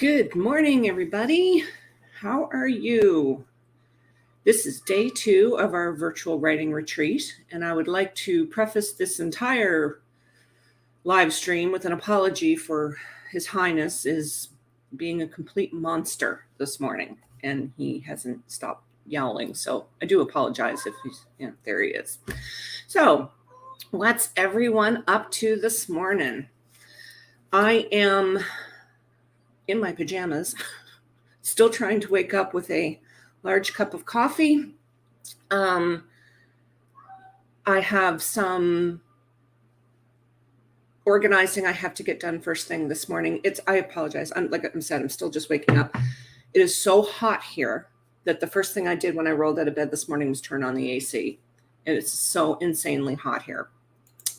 Good morning, everybody. How are you? This is day 2 of our virtual writing retreat, and I would like to preface this entire live stream with an apology for His Highness is being a complete monster this morning, and he hasn't stopped yowling, so I do apologize if he's, there he is. So, what's everyone up to this morning? I am in my pajamas, still trying to wake up with a large cup of coffee. I have some organizing I have to get done first thing this morning. I apologize. Like I said, I'm still just waking up. It is so hot here that the first thing I did when I rolled out of bed this morning was turn on the AC. And it's so insanely hot here.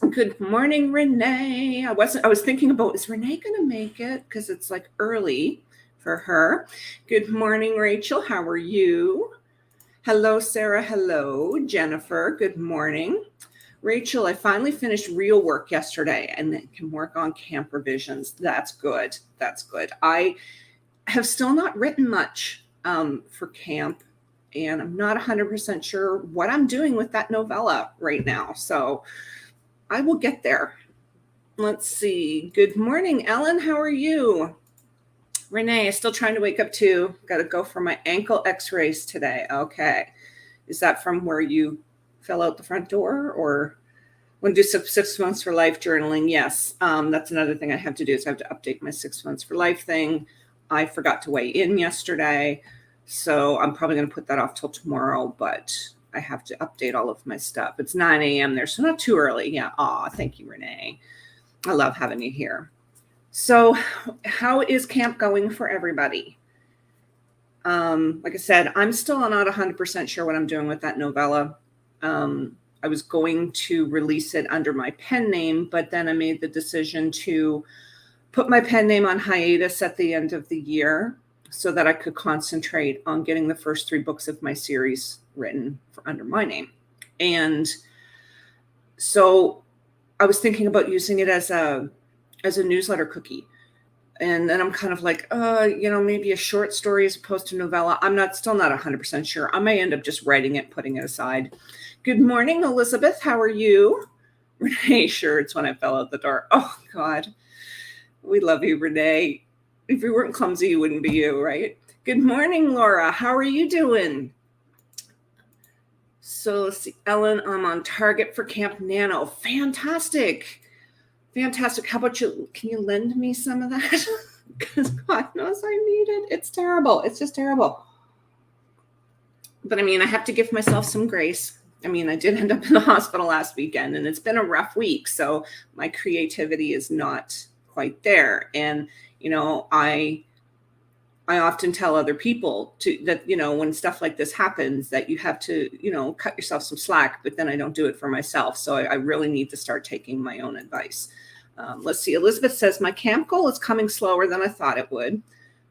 Good morning, Renee. I was thinking about, is Renee going to make it? Because it's like early for her. Good morning, Rachel. How are you? Hello, Sarah. Hello, Jennifer. Good morning. Rachel, I finally finished real work yesterday and then can work on camp revisions. That's good. That's good. I have still not written much for camp, and I'm not 100% sure what I'm doing with that novella right now. So I will get there. Let's see. Good morning, Ellen. How are you? Renee, I'm still trying to wake up too. Got to go for my ankle x-rays today. Okay. Is that from where you fell out the front door, or want to do 6 months for life journaling? Yes. That's another thing I have to do is I have to update my 6 months for life thing. I forgot to weigh in yesterday, so I'm probably going to put that off till tomorrow, but I have to update all of my stuff. It's 9 a.m. there, so not too early. Yeah. Aw, thank you, Renee. I love having you here. So how is camp going for everybody? Like I said, I'm still not 100% sure what I'm doing with that novella. I was going to release it under my pen name, but then I made the decision to put my pen name on hiatus at the end of the year so that I could concentrate on getting the first 3 books of my series written under my name. And so I was thinking about using it as a newsletter cookie. And then I'm kind of like, maybe a short story as opposed to novella. Still not 100% sure. I may end up just writing it, putting it aside. Good morning, Elizabeth. How are you? Renee, sure, it's when I fell out the door. Oh, God. We love you, Renee. If you weren't clumsy, it wouldn't be you, right? Good morning, Laura. How are you doing? So let's see, Ellen, I'm on target for Camp Nano. Fantastic. Fantastic. How about you? Can you lend me some of that? Because God knows I need it. It's terrible. It's just terrible. But I have to give myself some grace. I did end up in the hospital last weekend, and it's been a rough week. So my creativity is not quite there. And, I often tell other people that, when stuff like this happens, that you have to, cut yourself some slack, but then I don't do it for myself. So I really need to start taking my own advice. Let's see. Elizabeth says, my camp goal is coming slower than I thought it would,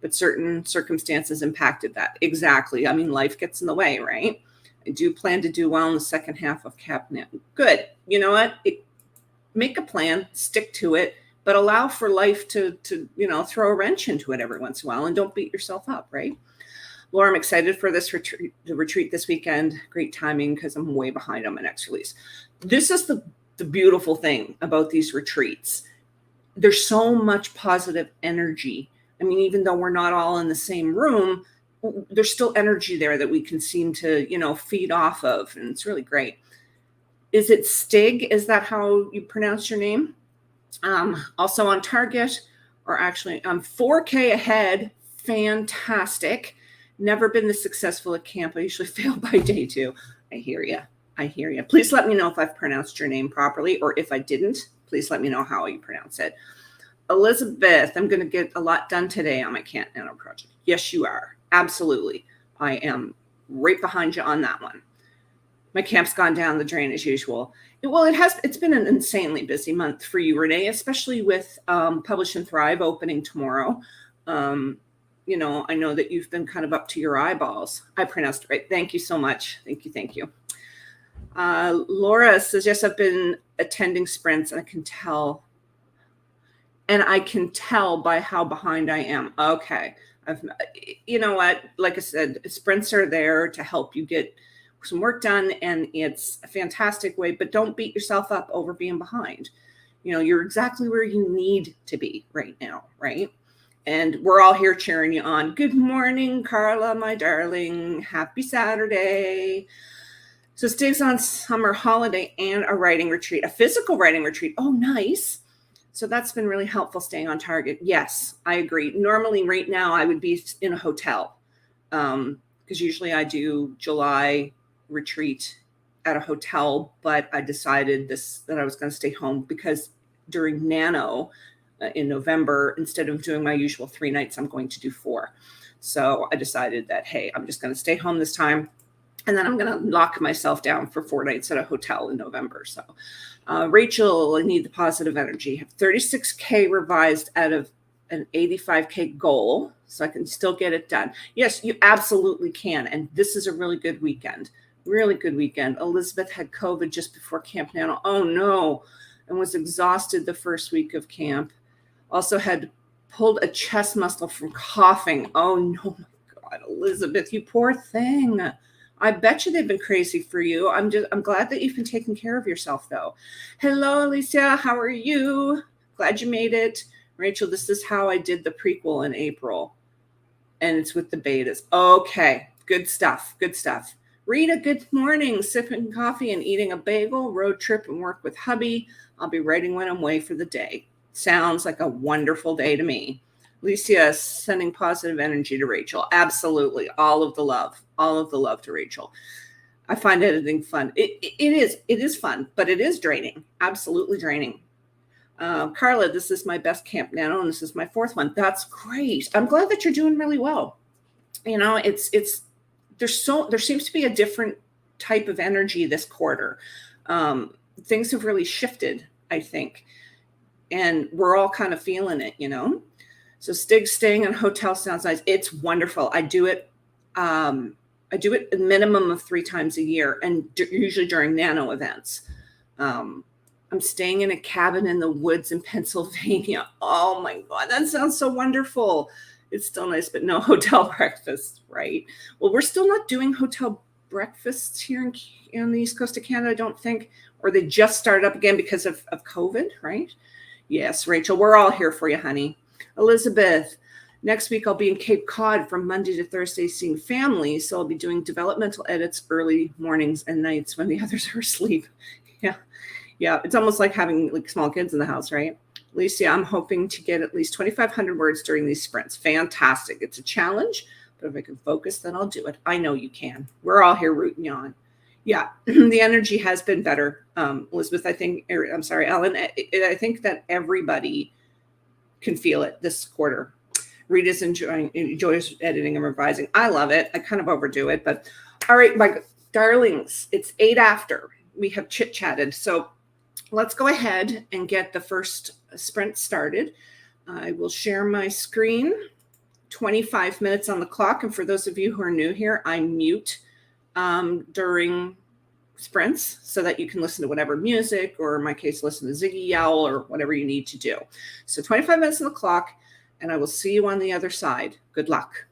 but certain circumstances impacted that. Exactly. Life gets in the way, right? I do plan to do well in the second half of Camp Nano. Good. You know what? Make a plan, stick to it, but allow for life to throw a wrench into it every once in a while, and don't beat yourself up, right? Laura, I'm excited for the retreat this weekend. Great timing because I'm way behind on my next release. This is the beautiful thing about these retreats. There's so much positive energy. Even though we're not all in the same room, there's still energy there that we can seem to, feed off of, and it's really great. Is it Stig? Is that how you pronounce your name? Also on target, or actually I'm 4K ahead. Fantastic. Never been this successful at camp. I usually fail by day 2. I hear you. Please let me know if I've pronounced your name properly, or if I didn't, please let me know how you pronounce it. Elizabeth, I'm going to get a lot done today on my Camp Nano project. Yes, you are. Absolutely. I am right behind you on that one. My camp's gone down the drain as usual. Well, it's been an insanely busy month for you, Renee, especially with Publish and Thrive opening tomorrow. I know that you've been kind of up to your eyeballs. I pronounced it right. Thank you so much. Thank you. Laura says, yes, I've been attending sprints, and I can tell and I can tell by how behind I am. Okay, you know what? Like I said, sprints are there to help you get some work done, and it's a fantastic way. But don't beat yourself up over being behind. You're exactly where you need to be right now, right? And we're all here cheering you on. Good morning, Carla, my darling. Happy Saturday. So Stig's on summer holiday and a writing retreat, a physical writing retreat. Oh, nice. So that's been really helpful staying on target. Yes, I agree. Normally right now I would be in a hotel because usually I do July retreat at a hotel, but I decided that I was going to stay home because during Nano in November, instead of doing my usual 3 nights, I'm going to do 4. So I decided that, hey, I'm just going to stay home this time. And then I'm going to lock myself down for 4 nights at a hotel in November. So, Rachel, I need the positive energy. I have 36K revised out of an 85K goal, so I can still get it done. Yes, you absolutely can. And this is a really good weekend. Really good weekend. Elizabeth had COVID just before Camp Nano. Oh, no. And was exhausted the first week of camp. Also had pulled a chest muscle from coughing. Oh, no, my God, Elizabeth, you poor thing. I bet you they've been crazy for you. I'm glad that you've been taking care of yourself, though. Hello, Alicia. How are you? Glad you made it. Rachel, this is how I did the prequel in April. And it's with the betas. Okay. Good stuff. Good stuff. Rita, good morning. Sipping coffee and eating a bagel. Road trip and work with hubby. I'll be writing when I'm away for the day. Sounds like a wonderful day to me. Alicia, sending positive energy to Rachel. Absolutely. All of the love to Rachel. I find editing fun. It is fun, but it is draining. Absolutely draining. Carla, this is my best Camp Nano, and this is my 4th one. That's great. I'm glad that you're doing really well. There seems to be a different type of energy this quarter. Things have really shifted, I think, and we're all kind of feeling it, So Stig staying in a hotel sounds nice. It's wonderful. I do it a minimum of 3 times a year, and usually during Nano events. I'm staying in a cabin in the woods in Pennsylvania. Oh my God, that sounds so wonderful. It's still nice, but no hotel breakfast, right? Well, we're still not doing hotel breakfasts here in the East Coast of Canada, I don't think, or they just started up again because of COVID, right? Yes, Rachel, we're all here for you, honey. Elizabeth, next week I'll be in Cape Cod from Monday to Thursday seeing family, so I'll be doing developmental edits early mornings and nights when the others are asleep. Yeah, it's almost like having like small kids in the house, right? Alicia, I'm hoping to get at least 2,500 words during these sprints. Fantastic. It's a challenge, but if I can focus, then I'll do it. I know you can. We're all here rooting you on. Yeah, the energy has been better. Elizabeth, I'm sorry, Ellen, I think that everybody can feel it this quarter. Rita's enjoys editing and revising. I love it. I kind of overdo it, but all right, my darlings, it's 8 after. We have chit-chatted. So let's go ahead and get the first sprint started. I will share my screen. 25 minutes on the clock. And for those of you who are new here, I mute during sprints so that you can listen to whatever music, or in my case, listen to Ziggy Yowl or whatever you need to do. So 25 minutes on the clock, and I will see you on the other side. Good luck.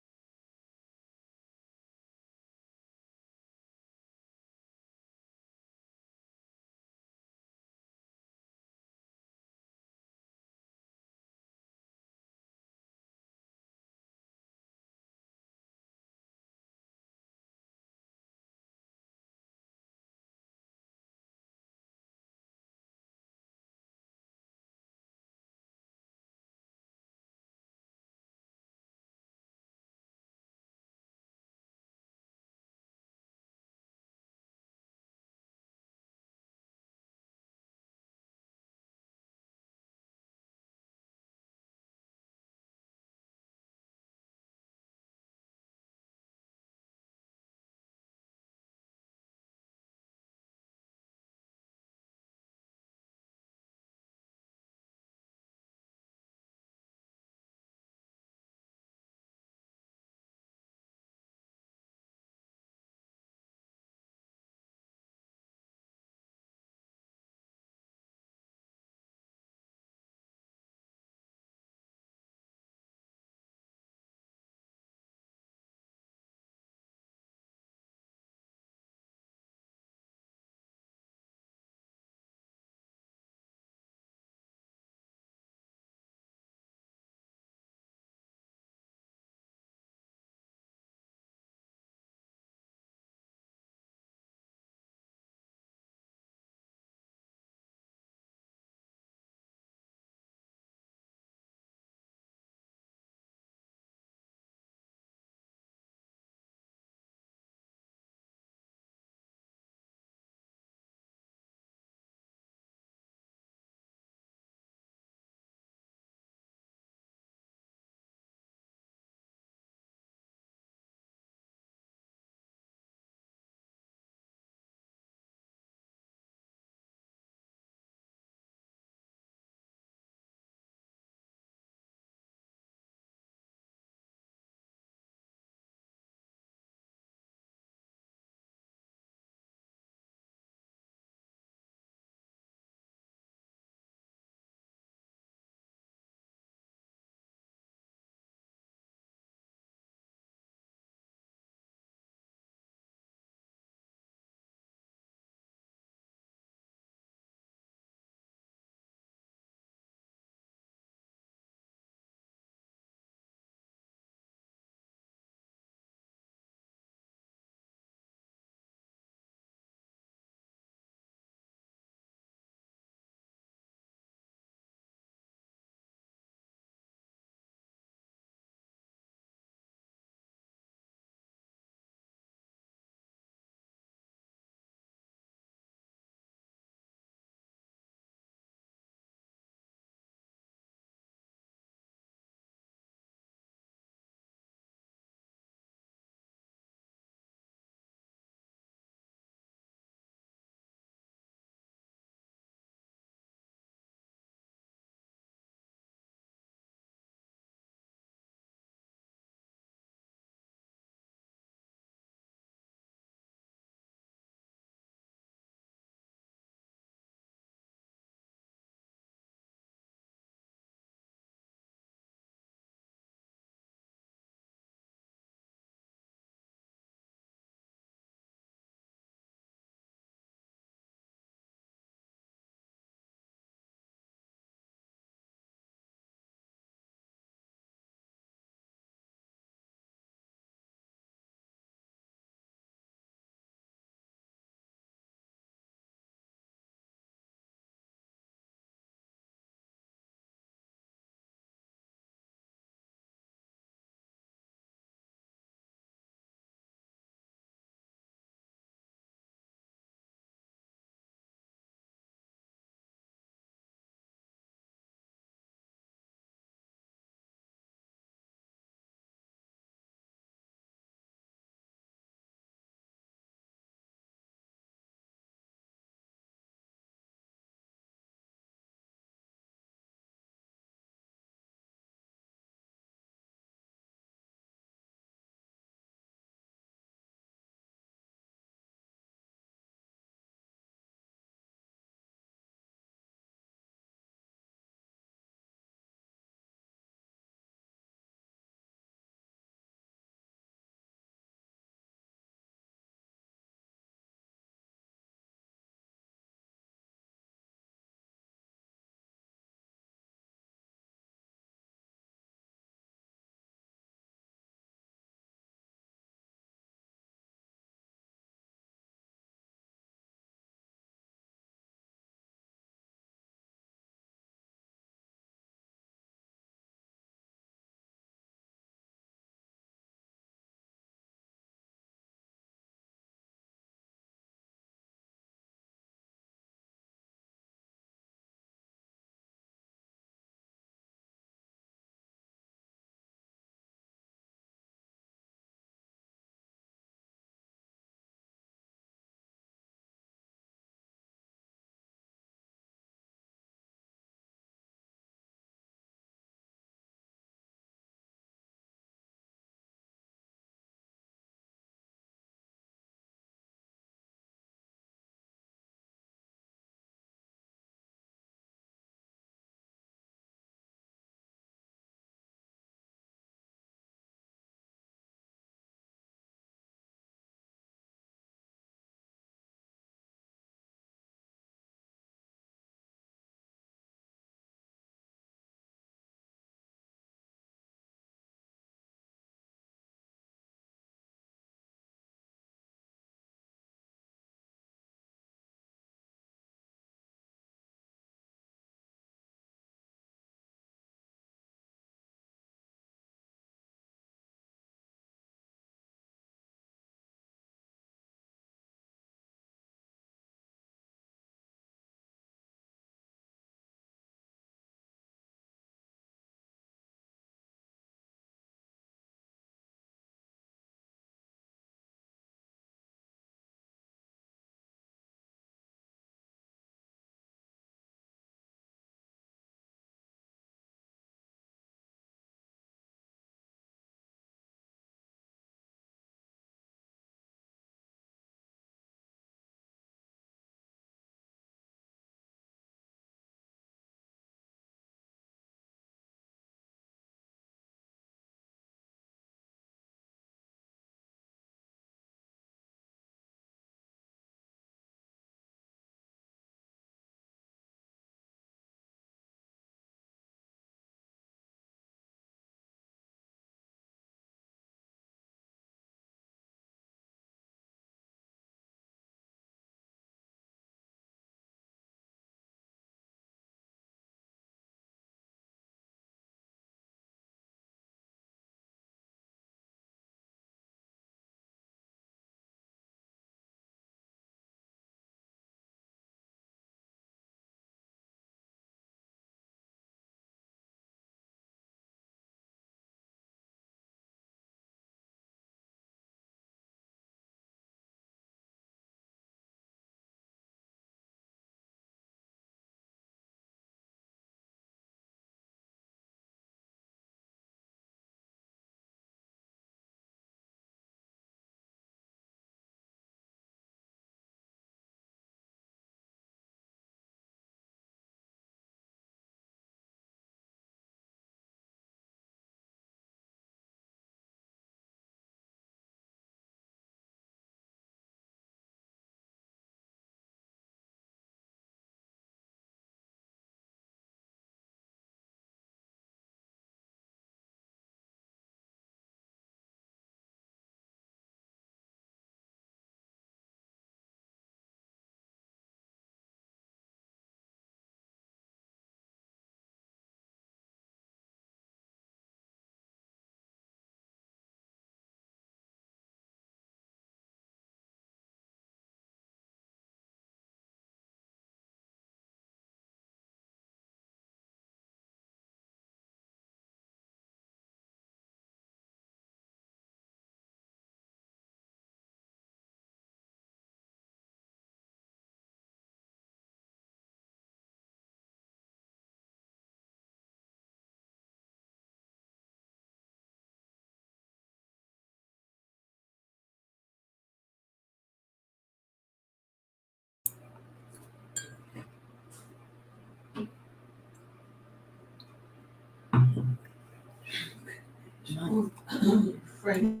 Frank.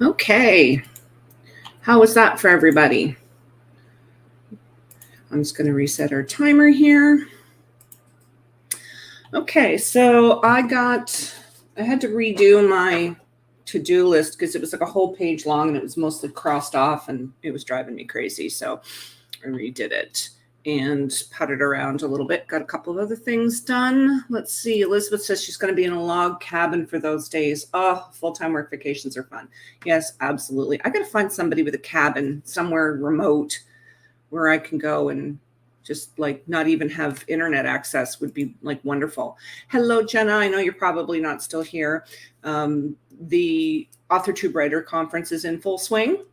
Okay. How was that for everybody? I'm just going to reset our timer here. Okay, so I had to redo my to-do list because it was like a whole page long and it was mostly crossed off and it was driving me crazy. So I redid it and putted around a little bit. Got a couple of other things done. Let's see. Elizabeth says she's going to be in a log cabin for those days. Oh, full-time work vacations are fun. Yes, absolutely. I got to find somebody with a cabin somewhere remote where I can go and just like not even have internet access would be like wonderful. Hello, Jenna. I know you're probably not still here. The AuthorTube Writer Conference is in full swing.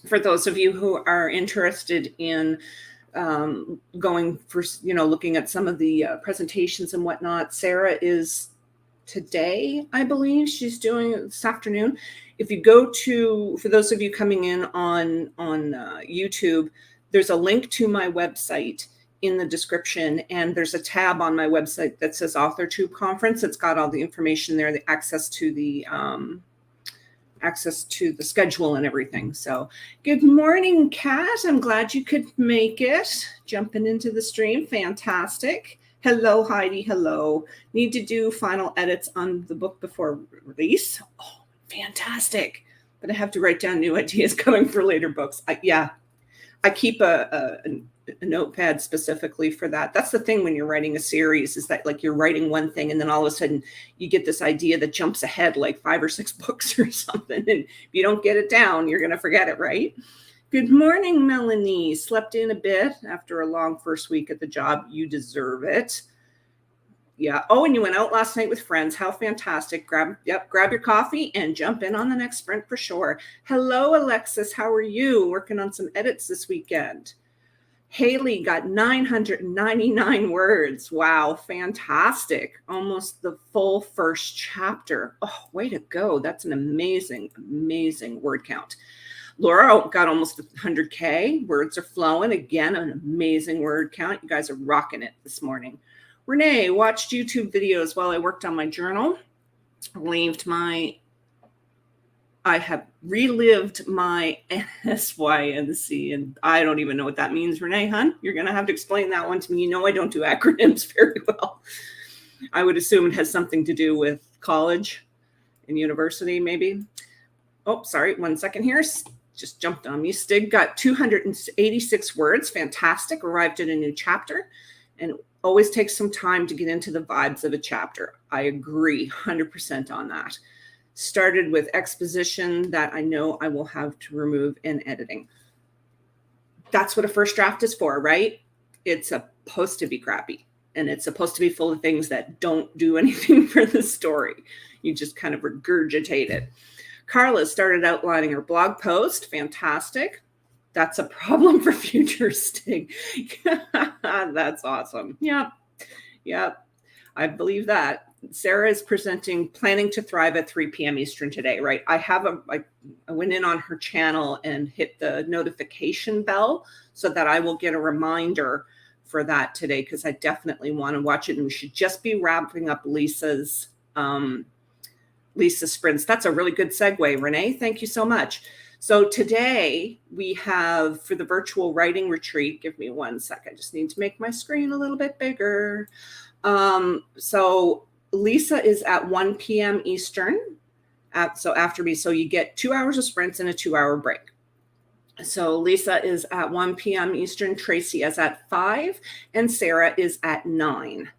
For those of you who are interested in going for, looking at some of the presentations and whatnot, Sarah is today, I believe she's doing it this afternoon. If you go to, for those of you coming in on YouTube, there's a link to my website in the description, and there's a tab on my website that says AuthorTube Conference. It's got all the information there, the access to the schedule and everything. So good morning, Kat. I'm glad you could make it. Jumping into the stream. Fantastic. Hello, Heidi. Hello. Need to do final edits on the book before release. Oh, fantastic. But I have to write down new ideas coming for later books. I keep a notepad specifically for that. That's the thing when you're writing a series, is that like you're writing one thing and then all of a sudden you get this idea that jumps ahead like 5 or 6 books or something. And if you don't get it down, you're going to forget it, right? Good morning, Melanie. Slept in a bit after a long first week at the job. You deserve it. Yeah. Oh, and you went out last night with friends. How fantastic. Grab your coffee and jump in on the next sprint for sure. Hello, Alexis. How are you? Working on some edits this weekend. Haley got 999 words. Wow. Fantastic. Almost the full first chapter. Oh, way to go. That's an amazing, amazing word count. Laura got almost 100K. Words are flowing. Again, an amazing word count. You guys are rocking it this morning. Renee watched YouTube videos while I worked on my journal. I have relived my SYNC, and I don't even know what that means, Renee, hun. You're going to have to explain that one to me. You know I don't do acronyms very well. I would assume it has something to do with college and university, maybe. Oh, sorry. 1 second here. Just jumped on me. Stig got 286 words. Fantastic. Arrived at a new chapter. And always takes some time to get into the vibes of a chapter. I agree 100% on that. Started with exposition that I know I will have to remove in editing. That's what a first draft is for, right? It's supposed to be crappy. And it's supposed to be full of things that don't do anything for the story. You just kind of regurgitate it. Carla started outlining her blog post. Fantastic. That's a problem for future Stig. That's awesome. Yep. I believe that. Sarah is presenting Planning to Thrive at 3 p.m. Eastern today, right? I went in on her channel and hit the notification bell so that I will get a reminder for that today, because I definitely want to watch it. And we should just be wrapping up Lisa's sprints. That's a really good segue, Renee. Thank you so much. So today we have, for the virtual writing retreat, give me 1 sec. I just need to make my screen a little bit bigger. So Lisa is at 1 p.m. Eastern. So after me, so you get 2 hours of sprints and a 2-hour break. So Lisa is at 1 p.m. Eastern, Tracy is at 5, and Sarah is at 9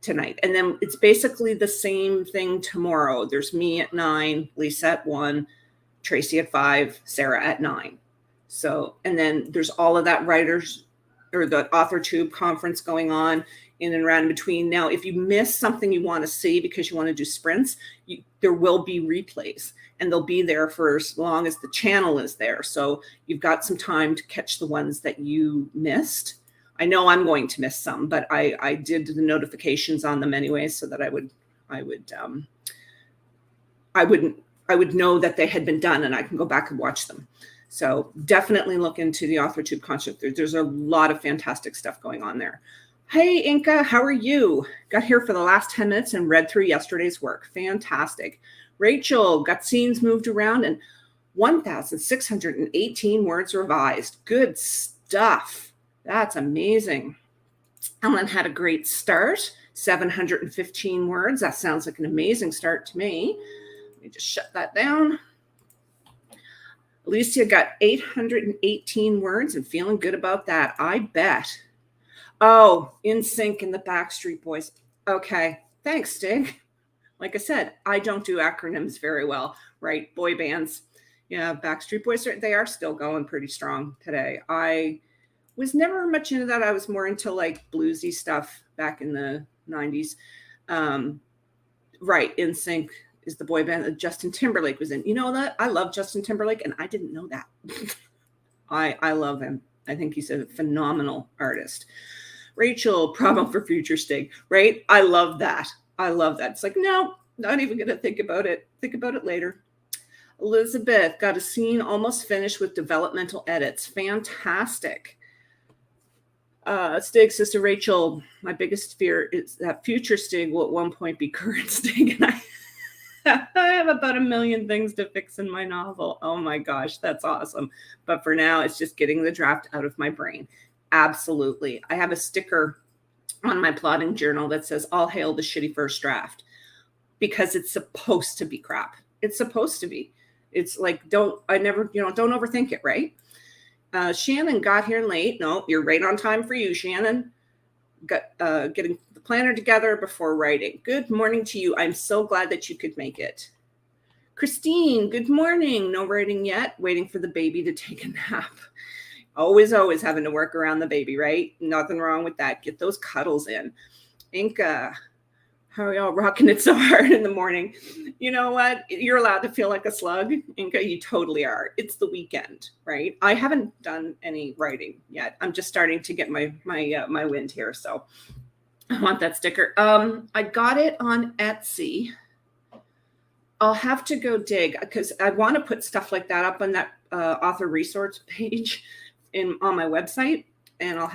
tonight. And then it's basically the same thing tomorrow. There's me at 9, Lisa at 1, Tracy at 5, Sarah at 9. So, and then there's all of that writers or the author tube conference going on in and around in between. Now, if you miss something you want to see because you want to do sprints, there will be replays, and they'll be there for as long as the channel is there. So you've got some time to catch the ones that you missed. I know I'm going to miss some, but I did the notifications on them anyway, so that I would know that they had been done and I can go back and watch them. So definitely look into the AuthorTube concert. There's a lot of fantastic stuff going on there. Hey, Inka, how are you? Got here for the last 10 minutes and read through yesterday's work. Fantastic. Rachel, got scenes moved around and 1,618 words revised. Good stuff. That's amazing. Ellen had a great start, 715 words. That sounds like an amazing start to me. Let me just shut that down. Alicia got 818 words and feeling good about that. I bet. Oh, In Sync and the Backstreet Boys. Okay. Thanks, Stig. Like I said, I don't do acronyms very well, right? Boy bands. Yeah, Backstreet Boys, they are still going pretty strong today. I was never much into that. I was more into like bluesy stuff back in the 90s. Right. In Sync is the boy band that Justin Timberlake was in. You know that? I love Justin Timberlake, and I didn't know that. I love him. I think he's a phenomenal artist. Rachel, problem for future Stig, right? I love that. I love that. It's like, no, not even going to think about it. Think about it later. Elizabeth got a scene almost finished with developmental edits. Fantastic. Stig, Sister Rachel, my biggest fear is that future Stig will at one point be current Stig, and I have about 1 million things to fix in my novel. Oh my gosh, that's awesome. But for now, it's just getting the draft out of my brain. Absolutely. I have a sticker on my plotting journal that says, "All hail the shitty first draft," because it's supposed to be crap. It's supposed to be. It's like, don't overthink it, right? Shannon got here late. No, you're right on time for you, Shannon. Getting the planner together before writing. Good morning to you. I'm so glad that you could make it. Christine, good morning. No writing yet. Waiting for the baby to take a nap. Always having to work around the baby, right? Nothing wrong with that. Get those cuddles in. Inka, how are y'all rocking it so hard in the morning? You know what? You're allowed to feel like a slug, Inka. You totally are. It's the weekend, right? I haven't done any writing yet. I'm just starting to get my wind here, so I want that sticker. I got it on Etsy. I'll have to go dig because I want to put stuff like that up on that author resource page on my website, and I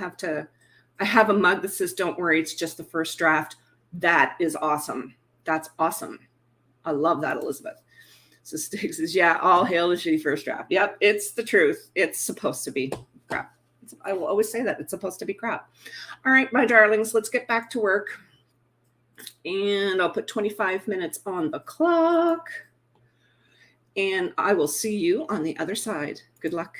have a mug that says, "Don't worry, it's just the first draft." That is awesome. That's awesome. I love that, Elizabeth. So Stig says, yeah, all hail the shitty first draft. Yep, it's the truth. It's supposed to be crap. I will always say that. It's supposed to be crap. All right, my darlings, let's get back to work. And I'll put 25 minutes on the clock. And I will see you on the other side. Good luck.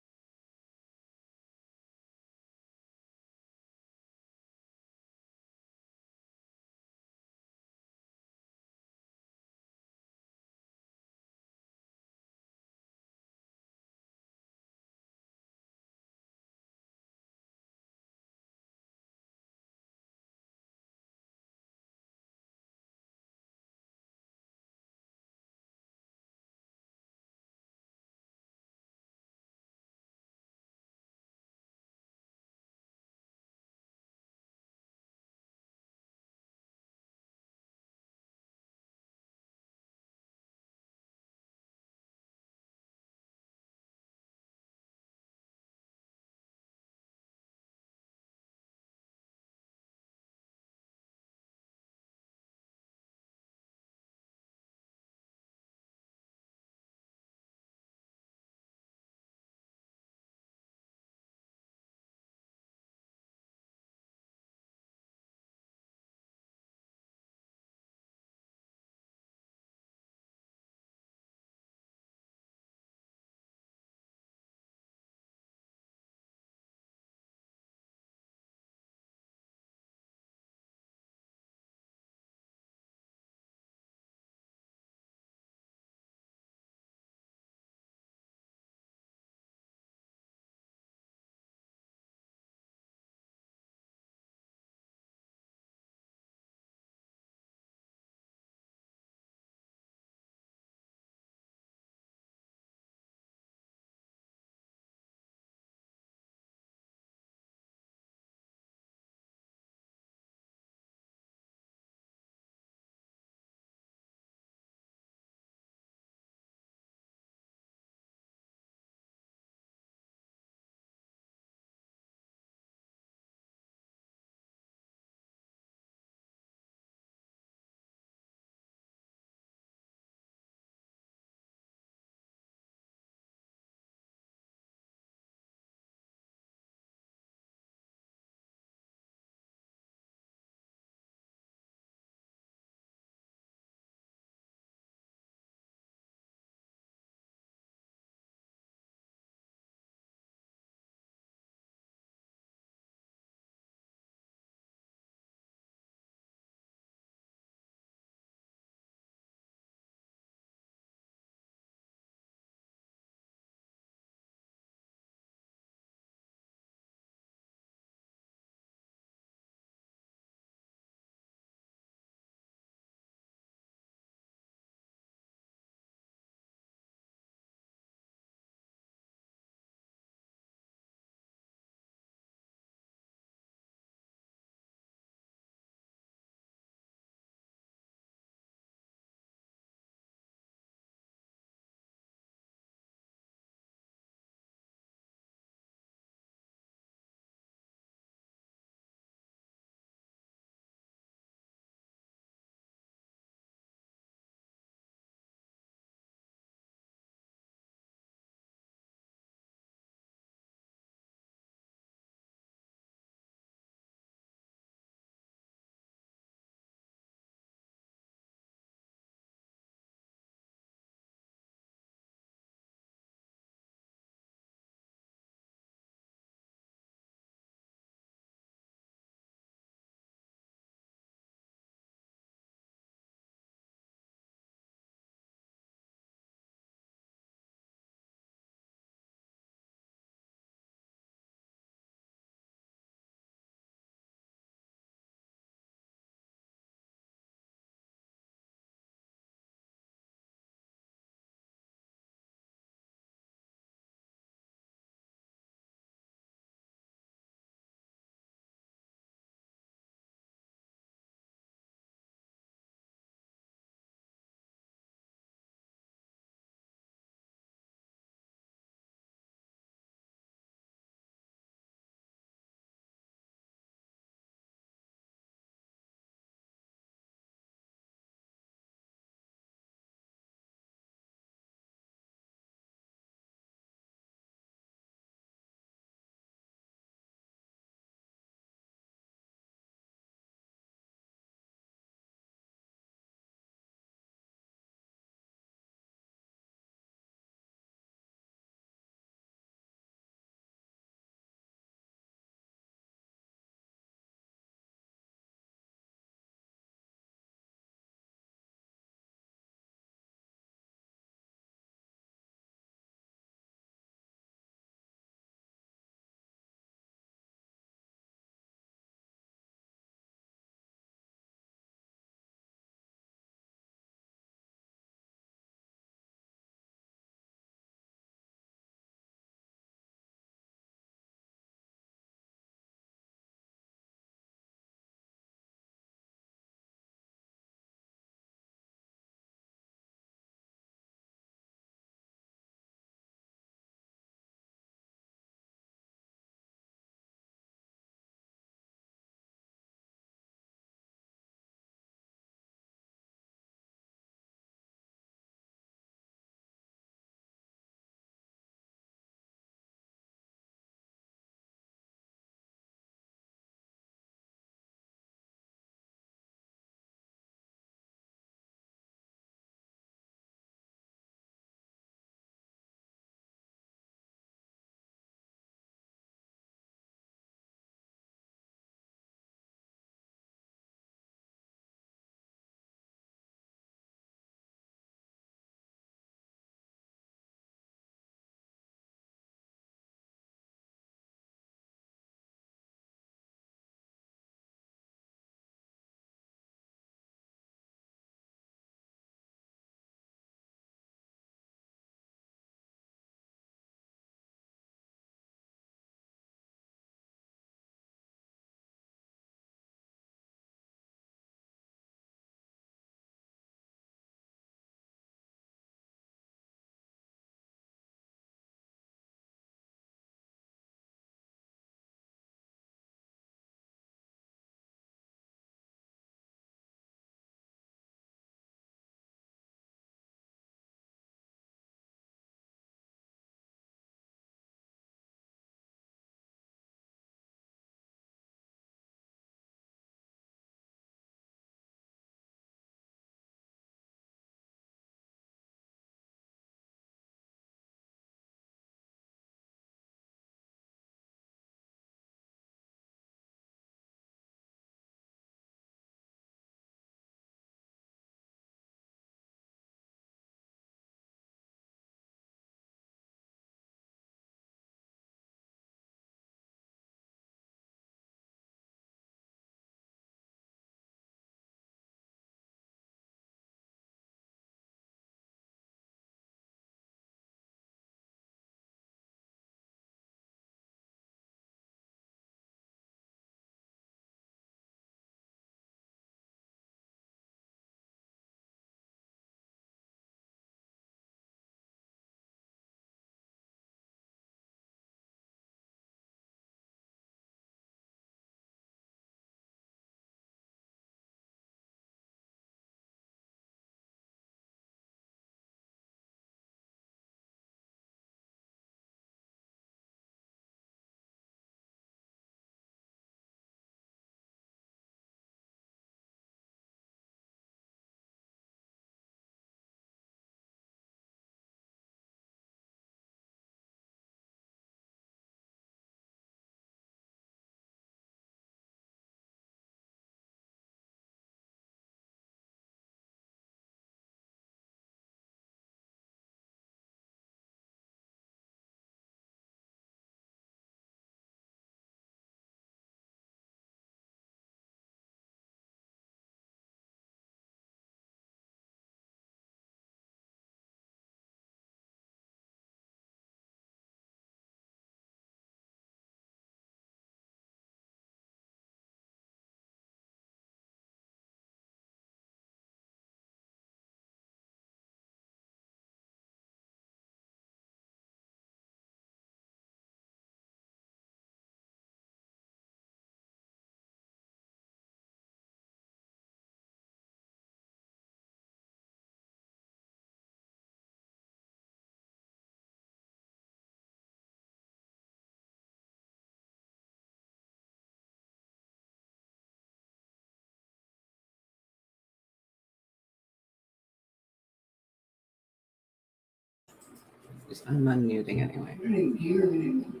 I'm unmuting anyway. I didn't hear anything.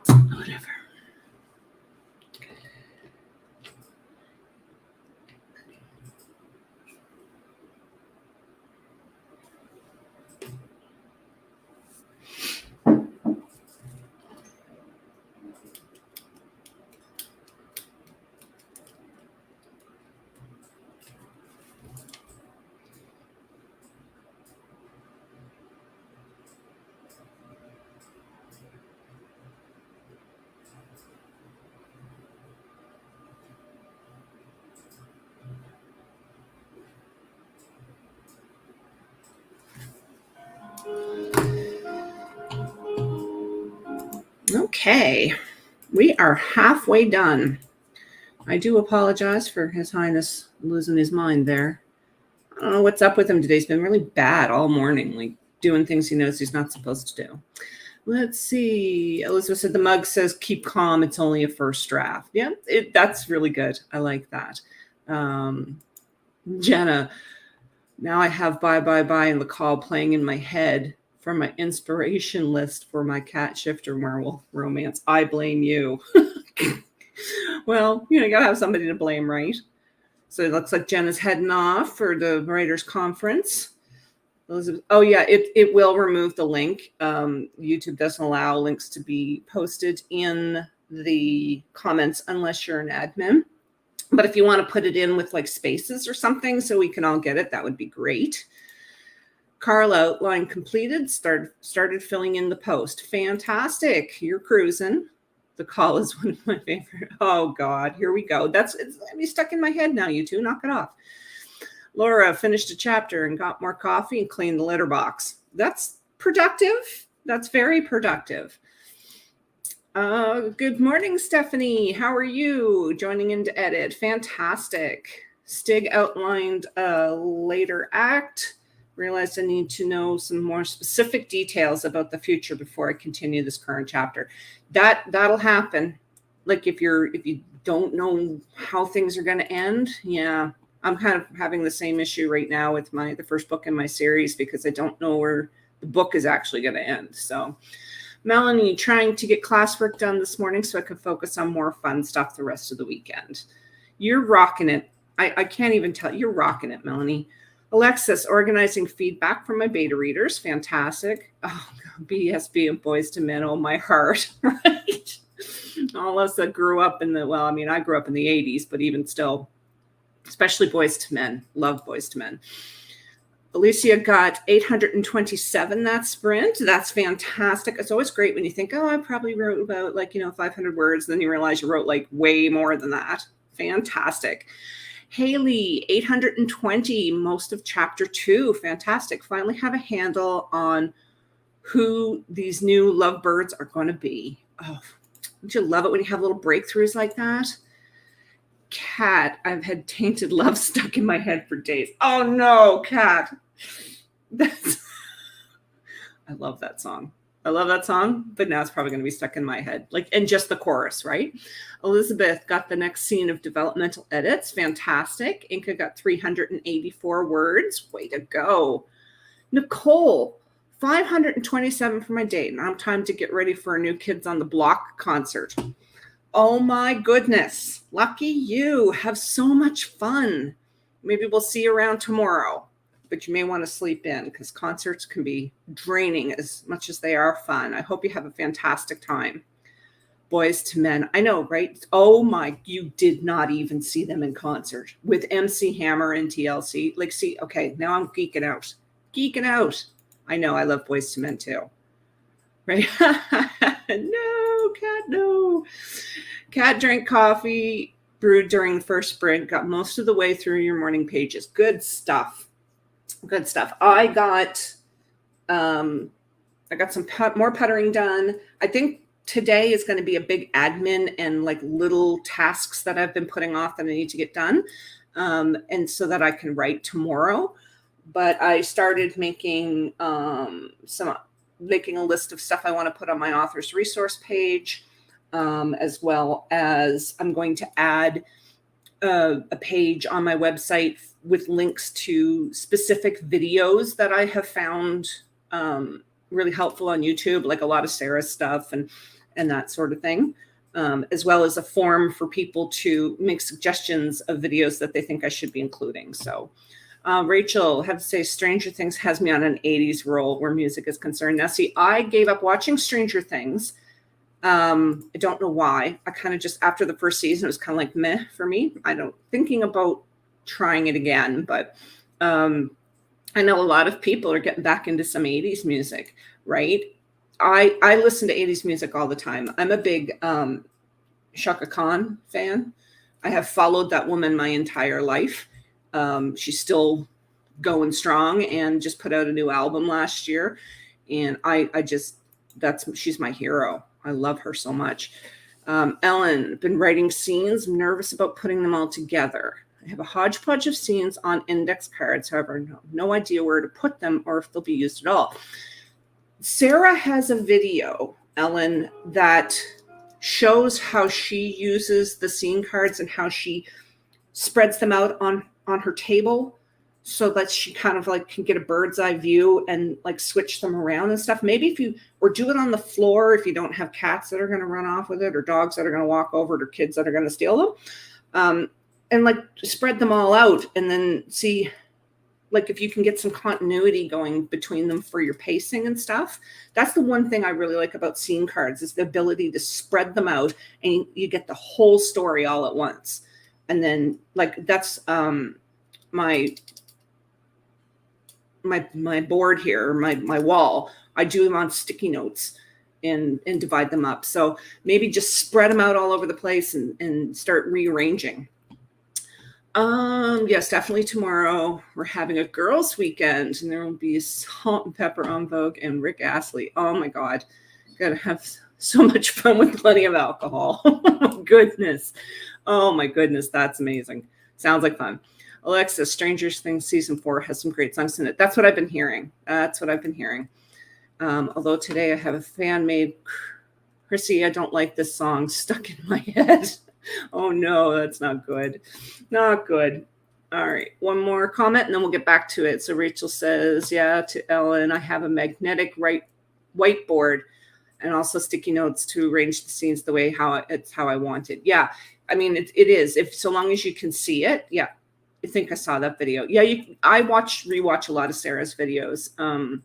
Whatever. Okay, we are halfway done. I do apologize for His Highness losing his mind there. I don't know what's up with him today. He's been really bad all morning, like doing things he knows he's not supposed to do. Let's see. Elizabeth said the mug says keep calm. It's only a first draft. Yeah, that's really good. I like that. Jenna, now I have Bye Bye Bye and the Call playing in my head for my inspiration list for my cat shifter werewolf romance. I blame you. Well, you gotta have somebody to blame, right? So it looks like Jenna's heading off for the writers' conference. Elizabeth, oh yeah, it will remove the link. YouTube doesn't allow links to be posted in the comments unless you're an admin. But if you want to put it in with like spaces or something so we can all get it, that would be great. Carl outline completed, started filling in the post. Fantastic. You're cruising. The Call is one of my favorite. Oh God, here we go. It's gonna be stuck in my head now, you two. Knock it off. Laura finished a chapter and got more coffee and cleaned the litter box. That's productive. That's very productive. Good morning, Stephanie. How are you? Joining in to edit. Fantastic. Stig outlined a later act. Realized I need to know some more specific details about the future before I continue this current chapter. That'll happen. Like if you don't know how things are going to end, yeah. I'm kind of having the same issue right now with the first book in my series because I don't know where the book is actually going to end. So, Melanie, trying to get classwork done this morning so I can focus on more fun stuff the rest of the weekend. You're rocking it. I can't even tell. You're rocking it, Melanie. Alexis, organizing feedback from my beta readers. Fantastic. Oh, BSB and Boys to Men. Oh, my heart. Right? All of us that grew up I grew up in the 80s, but even still, especially Boys to Men. Love Boys to Men. Alicia got 827 that sprint. That's fantastic. It's always great when you think, I probably wrote about 500 words. Then you realize you wrote way more than that. Fantastic. Haley, 820, most of chapter 2. Fantastic. Finally have a handle on who these new lovebirds are going to be. Oh, don't you love it when you have little breakthroughs like that? Cat, I've had tainted love stuck in my head for days. Oh no, Cat. I love that song. But now it's probably going to be stuck in my head. And just the chorus, right? Elizabeth got the next scene of developmental edits. Fantastic. Inca got 384 words. Way to go. Nicole, 527 for my date. Now time to get ready for a New Kids on the Block concert. Oh my goodness. Lucky you. Have so much fun. Maybe we'll see you around tomorrow. But you may want to sleep in because concerts can be draining as much as they are fun. I hope you have a fantastic time. Boys to Men. I know, right? Oh my, you did not even see them in concert with MC Hammer and TLC. Okay, now I'm geeking out. I know, I love Boys to Men too. Right? No, Cat, no. Cat drank coffee brewed during the first sprint, got most of the way through your morning pages. Good stuff. I got some more puttering done. I think today is going to be a big admin and little tasks that I've been putting off that I need to get done. And so that I can write tomorrow. But I started making a list of stuff I want to put on my author's resource page, as well as I'm going to add a page on my website with links to specific videos that I have found really helpful on YouTube, like a lot of Sarah's stuff and that sort of thing, as well as a form for people to make suggestions of videos that they think I should be including. So Rachel, have to say, Stranger Things has me on an 80s roll where music is concerned. Now, see, I gave up watching Stranger Things. I don't know why. I kind of just, after the first season, it was kind of like meh for me. I don't, thinking about trying it again, but I know a lot of people are getting back into some 80s music, right? I listen to 80s music all the time. I'm a big Shaka Khan fan. I have followed that woman my entire life. She's still going strong and just put out a new album last year. And I just, she's my hero. I love her so much. Ellen, been writing scenes. I'm nervous about putting them all together. I have a hodgepodge of scenes on index cards. However, no idea where to put them or if they'll be used at all. Sarah has a video, Ellen, that shows how she uses the scene cards and how she spreads them out on her table so that she kind of like can get a bird's eye view and like switch them around and stuff. Maybe if you, or do it on the floor if you don't have cats that are going to run off with it or dogs that are going to walk over it or kids that are going to steal them. And like spread them all out and then see like if you can get some continuity going between them for your pacing and stuff. That's the one thing I really like about scene cards is the ability to spread them out and you get the whole story all at once. And then like that's my board here, my wall. I do them on sticky notes and divide them up. So maybe just spread them out all over the place and start rearranging. Yes, definitely tomorrow. We're having a girls' weekend, and there will be Salt and Pepper en Vogue and Rick Astley. Oh my God, gotta have so much fun with plenty of alcohol. Oh my goodness. Oh my goodness, that's amazing. Sounds like fun. Alexa, Stranger Things season 4 has some great songs in it. That's what I've been hearing. Although today I have a fan made Chrissy, I don't like this song stuck in my head. Oh no, that's not good. Not good. All right, one more comment and then we'll get back to it. So Rachel says, yeah, to Ellen, I have a magnetic whiteboard and also sticky notes to arrange the scenes the way how I want it. Yeah, I mean, it is. If so long as you can see it, yeah. I think I saw that video. Yeah, I rewatch a lot of Sarah's videos. And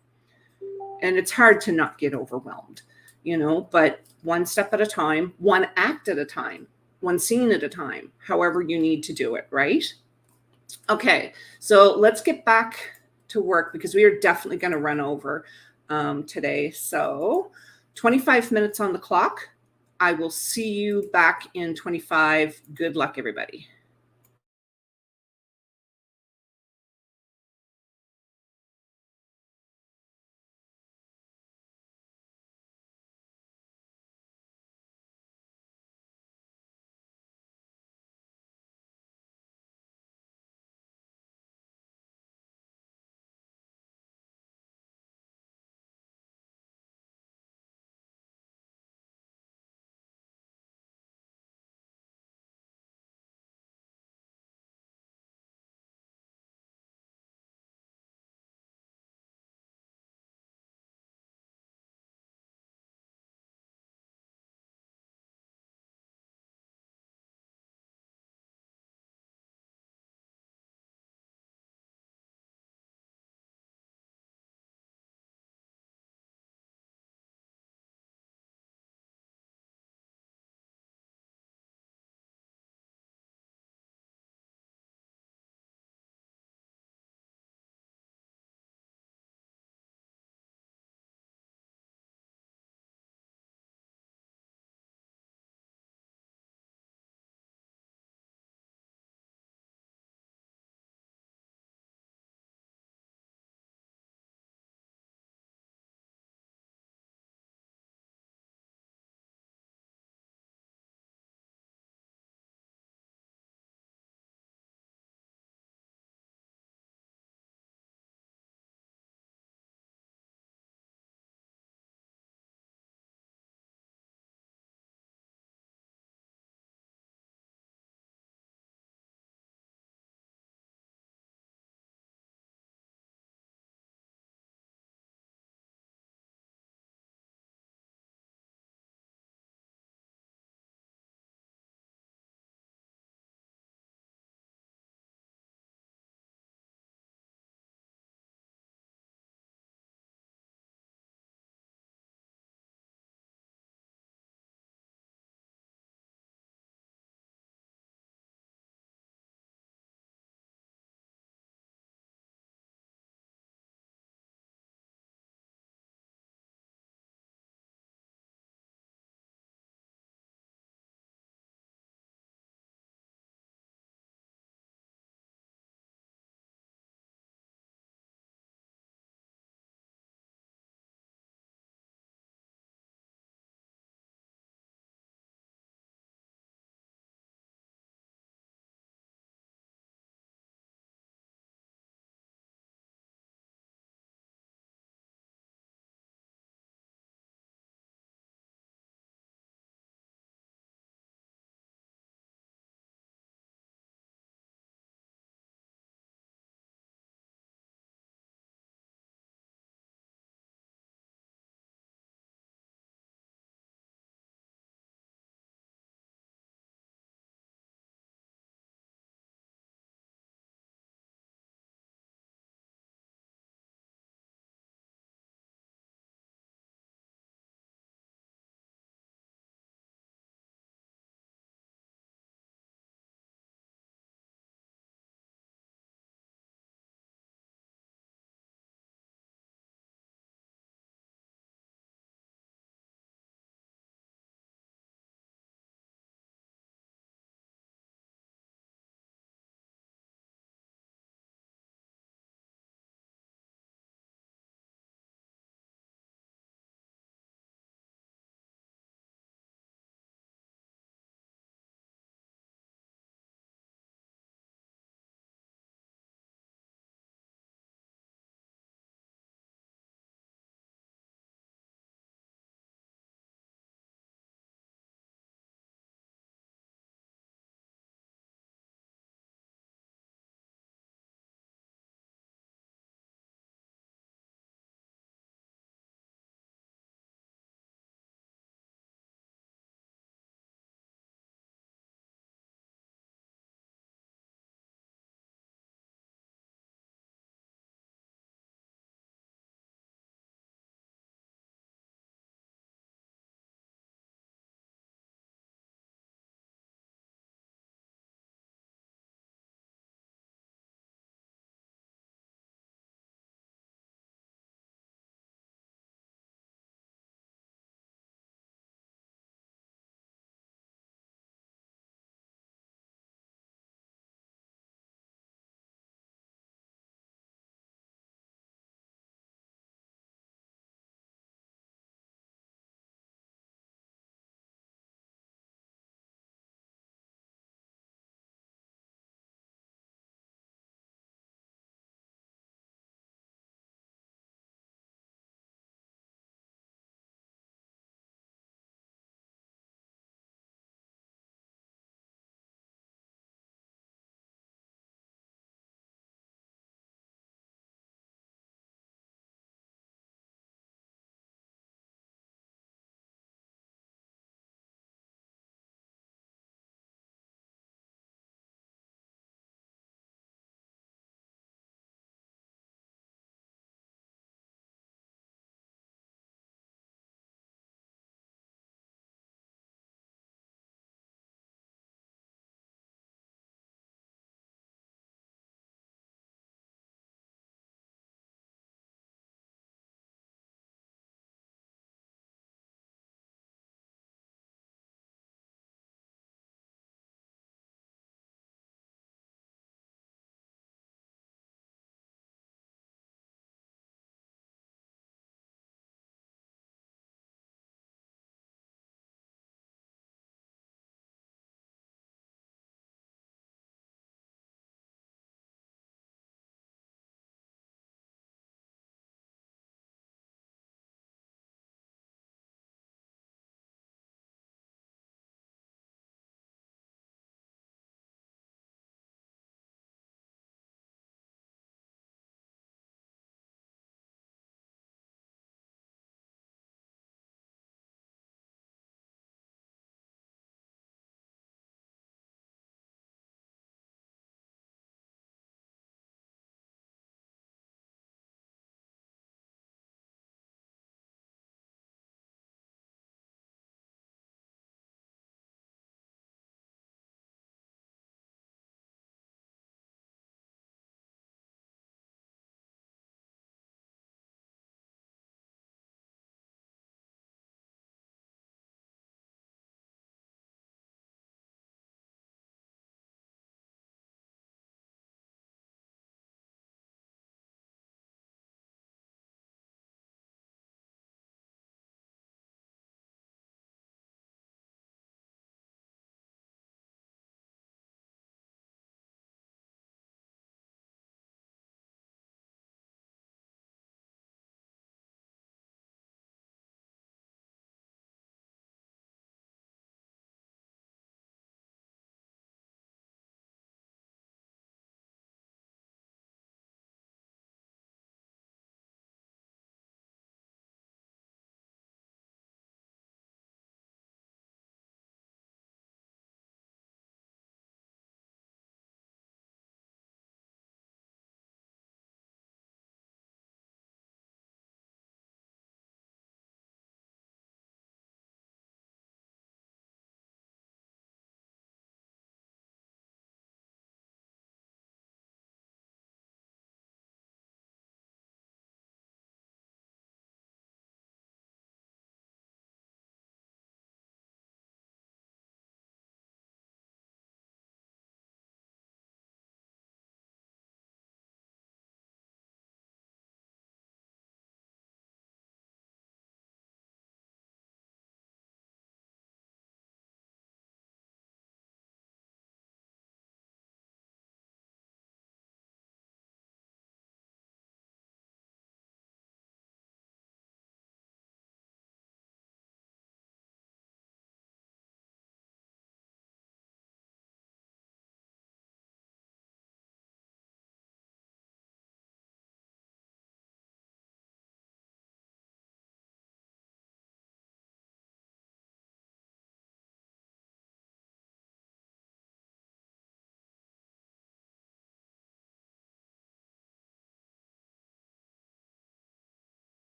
it's hard to not get overwhelmed, but one step at a time, one act at a time, one scene at a time, however you need to do it, right? Okay, so let's get back to work because we are definitely going to run over today. So 25 minutes on the clock. I will see you back in 25. Good luck, everybody.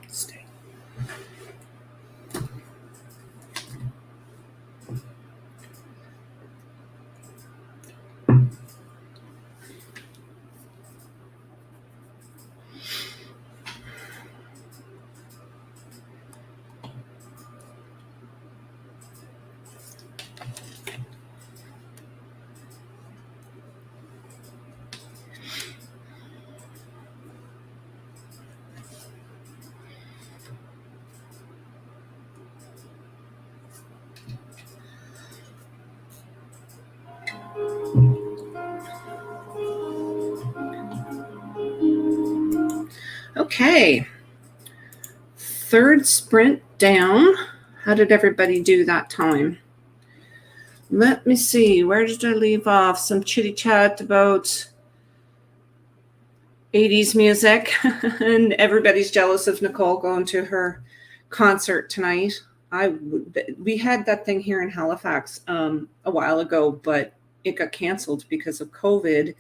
Stay. Okay. Third sprint down. How did everybody do that time? Let me see. Where did I leave off? Some chitty chat about 80s music. And everybody's jealous of Nicole going to her concert tonight. We had that thing here in Halifax a while ago, but it got canceled because of COVID.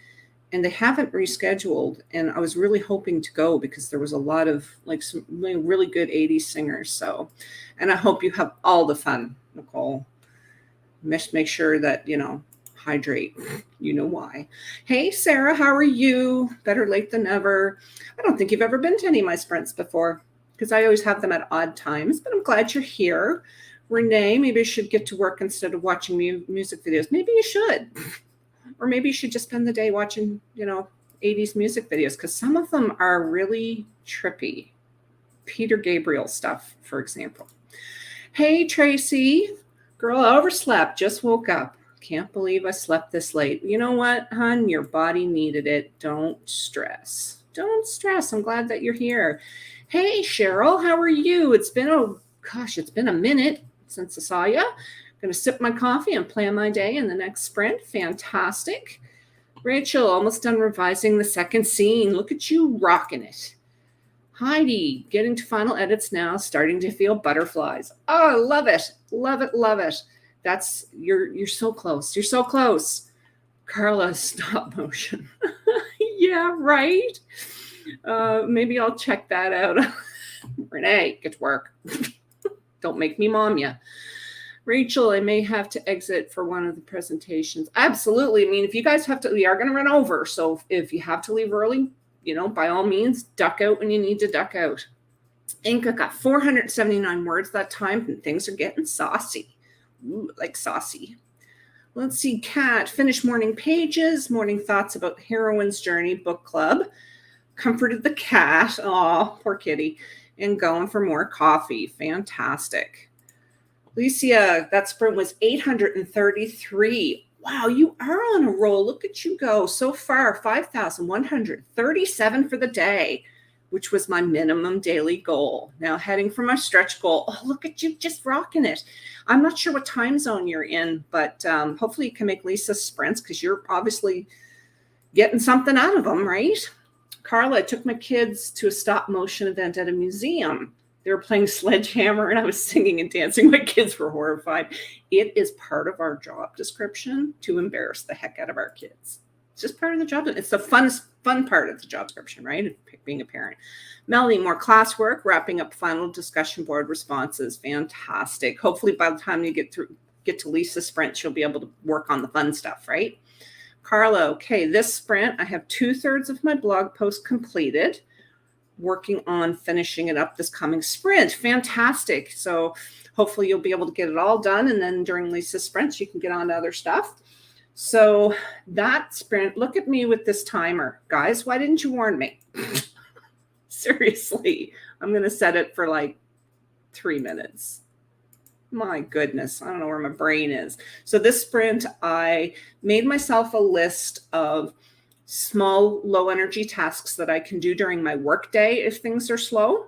And they haven't rescheduled. And I was really hoping to go because there was a lot of like some really good 80s singers. So, and I hope you have all the fun, Nicole. Make sure that, hydrate. You know why. Hey, Sarah, how are you? Better late than never. I don't think you've ever been to any of my sprints before because I always have them at odd times, but I'm glad you're here. Renee, maybe I should get to work instead of watching music videos. Maybe you should. Or maybe you should just spend the day watching, 80s music videos because some of them are really trippy. Peter Gabriel stuff, for example. Hey, Tracy. Girl, I overslept. Just woke up. Can't believe I slept this late. You know what, hon? Your body needed it. Don't stress. Don't stress. I'm glad that you're here. Hey, Cheryl. How are you? It's been a minute since I saw you. Going to sip my coffee and plan my day in the next sprint. Fantastic. Rachel, almost done revising the second scene. Look at you rocking it. Heidi, getting to final edits now, starting to feel butterflies. Oh, I love it. Love it, love it. You're so close. You're so close. Carla, stop motion. Yeah, right. Maybe I'll check that out. Renee, get to work. Don't make me mom ya. Rachel, I may have to exit for one of the presentations. Absolutely. I mean, if you guys we are going to run over. So if you have to leave early, by all means, duck out when you need to duck out. Inca got 479 words that time, and things are getting saucy. Ooh, like saucy. Let's see, Kat, finish morning pages, morning thoughts about Heroine's Journey book club. Comforted the cat. Aw, poor kitty. And going for more coffee. Fantastic. Alicia, that sprint was 833. Wow, you are on a roll. Look at you go. So far, 5,137 for the day, which was my minimum daily goal. Now heading for my stretch goal. Oh, look at you just rocking it. I'm not sure what time zone you're in, but hopefully you can make Lisa's sprints because you're obviously getting something out of them, right? Carla, I took my kids to a stop motion event at a museum. They were playing Sledgehammer and I was singing and dancing. My kids were horrified. It is part of our job description to embarrass the heck out of our kids. It's just part of the job. It's the fun part of the job description, right? Being a parent. Melanie, more classwork, wrapping up final discussion board responses. Fantastic. Hopefully by the time you get to Lisa's sprint, she'll be able to work on the fun stuff, right? Carla, okay, this sprint, I have 2/3 of my blog post completed. Working on finishing it up this coming sprint. Fantastic. So hopefully you'll be able to get it all done. And then during Lisa's sprints, you can get on to other stuff. So that sprint, look at me with this timer. Guys, why didn't you warn me? Seriously, I'm going to set it for like 3 minutes. My goodness, I don't know where my brain is. So this sprint, I made myself a list of small, low energy tasks that I can do during my work day if things are slow.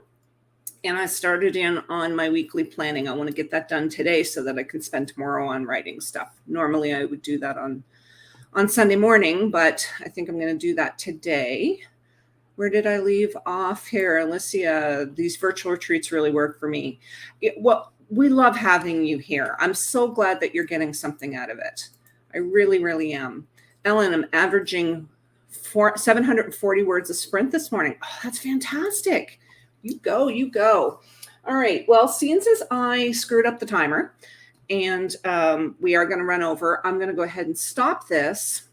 And I started in on my weekly planning. I want to get that done today so that I can spend tomorrow on writing stuff. Normally I would do that on Sunday morning, but I think I'm going to do that today. Where did I leave off here? Alicia, these virtual retreats really work for me. We love having you here. I'm so glad that you're getting something out of it. I really, really am. Ellen, I'm averaging 740 words a sprint this morning. Oh, that's fantastic. You go, you go. All right. Well, since as I screwed up the timer and we are going to run over, I'm going to go ahead and stop this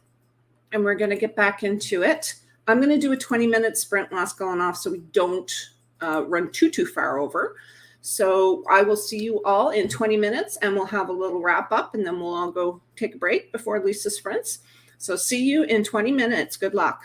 and we're going to get back into it. I'm going to do a 20-minute sprint last going off so we don't run too far over. So I will see you all in 20 minutes and we'll have a little wrap up and then we'll all go take a break before Lisa sprints. So see you in 20 minutes. Good luck.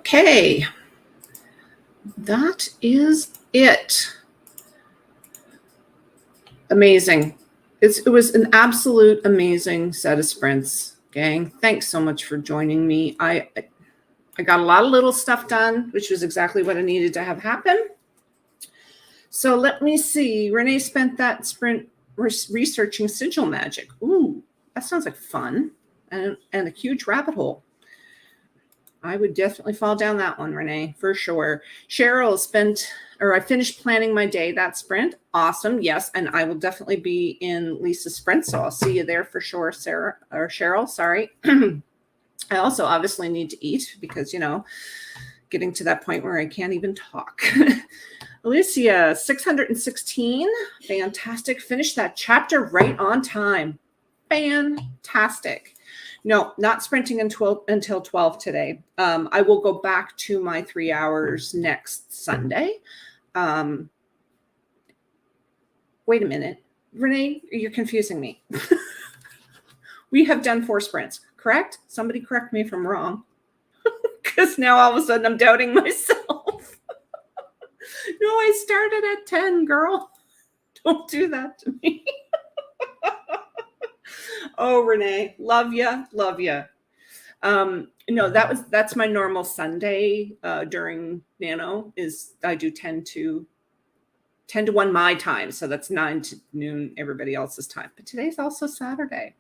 Okay. That is it. Amazing. It was an absolute amazing set of sprints, gang. Thanks so much for joining me. I got a lot of little stuff done, which was exactly what I needed to have happen. So let me see. Renee spent that sprint researching sigil magic. Ooh, that sounds like fun and a huge rabbit hole. I would definitely fall down that one, Renee, for sure. Cheryl I finished planning my day, that sprint. Awesome. Yes. And I will definitely be in Lisa's sprint. So I'll see you there for sure, Sarah or Cheryl. Sorry. I also obviously need to eat because, getting to that point where I can't even talk. Alicia, 616. Fantastic. Finished that chapter right on time. Fantastic. No, not sprinting until 12 today. I will go back to my 3 hours next Sunday. Wait a minute. Renee, you're confusing me. We have done 4 sprints, correct? Somebody correct me if I'm wrong. Because now all of a sudden I'm doubting myself. No, I started at 10, girl. Don't do that to me. Oh, Renee, love ya. No, that's my normal Sunday during Nano is I do 10 to 1 my time. So that's 9 to noon, everybody else's time. But today's also Saturday.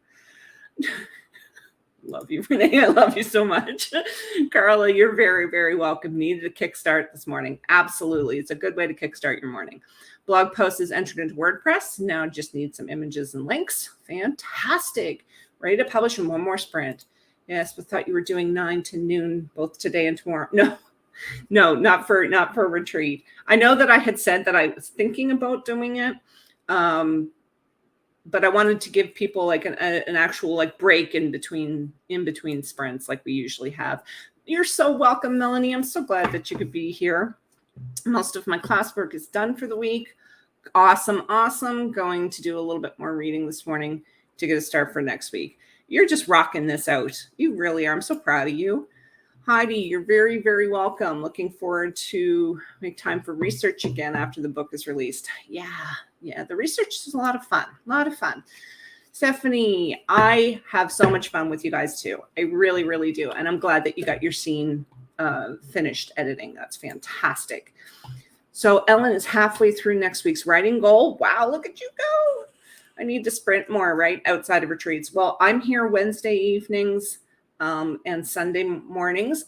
Love you, Renee. I love you so much. Carla, you're very, very welcome. Needed a kickstart this morning. Absolutely. It's a good way to kickstart your morning. Blog post is entered into WordPress. Now just need some images and links. Fantastic. Ready to publish in one more sprint. Yes, but thought you were doing 9 to noon both today and tomorrow. No, not for retreat. I know that I had said that I was thinking about doing it. But I wanted to give people like an actual like break in between sprints like we usually have. You're so welcome, Melanie. I'm so glad that you could be here. Most of my classwork is done for the week. Awesome. Going to do a little bit more reading this morning to get a start for next week. You're just rocking this out. You really are. I'm so proud of you. Heidi, you're very, very welcome. Looking forward to make time for research again after the book is released. Yeah, the research is a lot of fun. Stephanie, I have so much fun with you guys too. I really, really do. And I'm glad that you got your scene finished editing. That's fantastic. So Ellen is halfway through next week's writing goal. Wow, look at you go. I need to sprint more, right? Outside of retreats. Well, I'm here Wednesday evenings and Sunday mornings.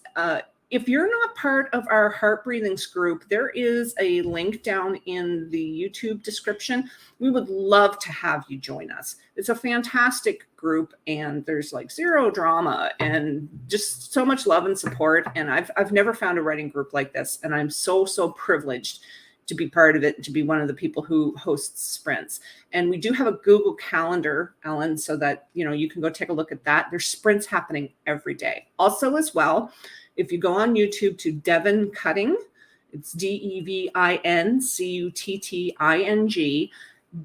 If you're not part of our Heart Breathings group, there is a link down in the YouTube description. We would love to have you join us. It's a fantastic group and there's like zero drama and just so much love and support. And I've never found a writing group like this. And I'm so privileged to be part of it, to be one of the people who hosts sprints. And we do have a Google Calendar, Ellen, so that, you can go take a look at that. There's sprints happening every day. Also as well, if you go on YouTube to Devin Cutting, it's DevinCutting.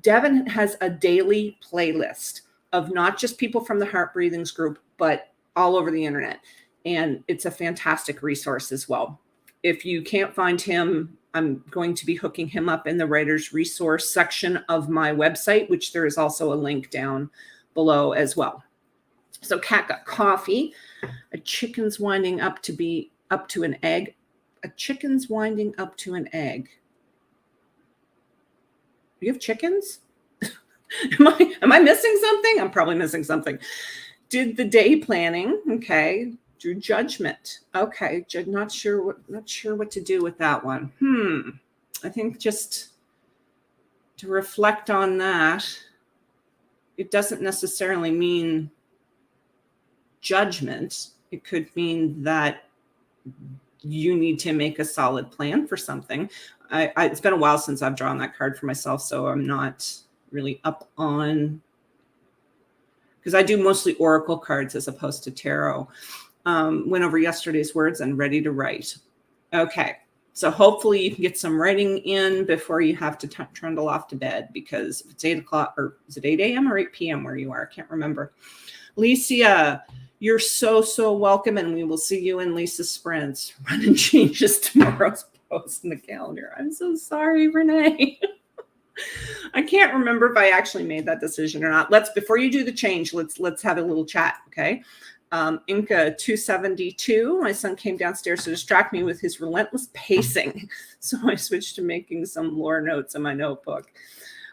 Devin has a daily playlist of not just people from the Heart Breathings group, but all over the internet. And it's a fantastic resource as well. If you can't find him, I'm going to be hooking him up in the writer's resource section of my website, which there is also a link down below as well. So Kat got coffee. A chicken's winding up to an egg. A chicken's winding up to an egg. Do you have chickens? Am I missing something? I'm probably missing something. Did the day planning. Okay. Drew judgment. Okay. Not sure what to do with that one. I think just to reflect on that, it doesn't necessarily mean judgment. It could mean that you need to make a solid plan for something. It's been a while since I've drawn that card for myself, so I'm not really up on, because I do mostly oracle cards as opposed to tarot. Went over yesterday's words and ready to write. Okay, so hopefully you can get some writing in before you have to trundle off to bed, because if it's 8 o'clock, or is it 8 a.m. or 8 p.m. where you are? I can't remember. Alicia, You're so welcome, and we will see you in Lisa's sprints. Run and changes tomorrow's post in the calendar. I'm so sorry, Renee. I can't remember if I actually made that decision or not. Before you do the change, let's have a little chat, okay? Inca 272, my son came downstairs to distract me with his relentless pacing. So I switched to making some lore notes in my notebook.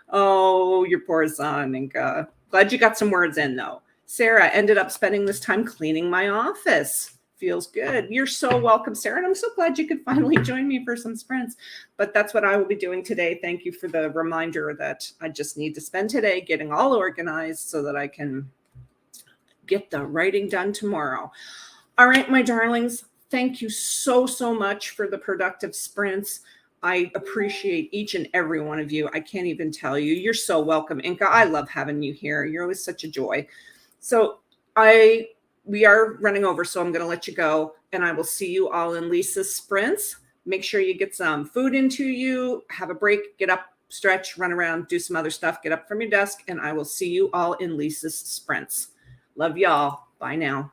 Oh, your poor son, Inca. Glad you got some words in, though. Sarah ended up spending this time cleaning my office. Feels good. You're so welcome, Sarah. And I'm so glad you could finally join me for some sprints. But that's what I will be doing today. Thank you for the reminder that I just need to spend today getting all organized so that I can get the writing done tomorrow. All right, my darlings, thank you so much for the productive sprints. I appreciate each and every one of you. I can't even tell you. You're so welcome, Inca. I love having you here. You're always such a joy. So we are running over, so I'm going to let you go, and I will see you all in Lisa's sprints. Make sure you get some food into you, have a break, get up, stretch, run around, do some other stuff, get up from your desk, and I will see you all in Lisa's sprints. Love y'all. Bye now.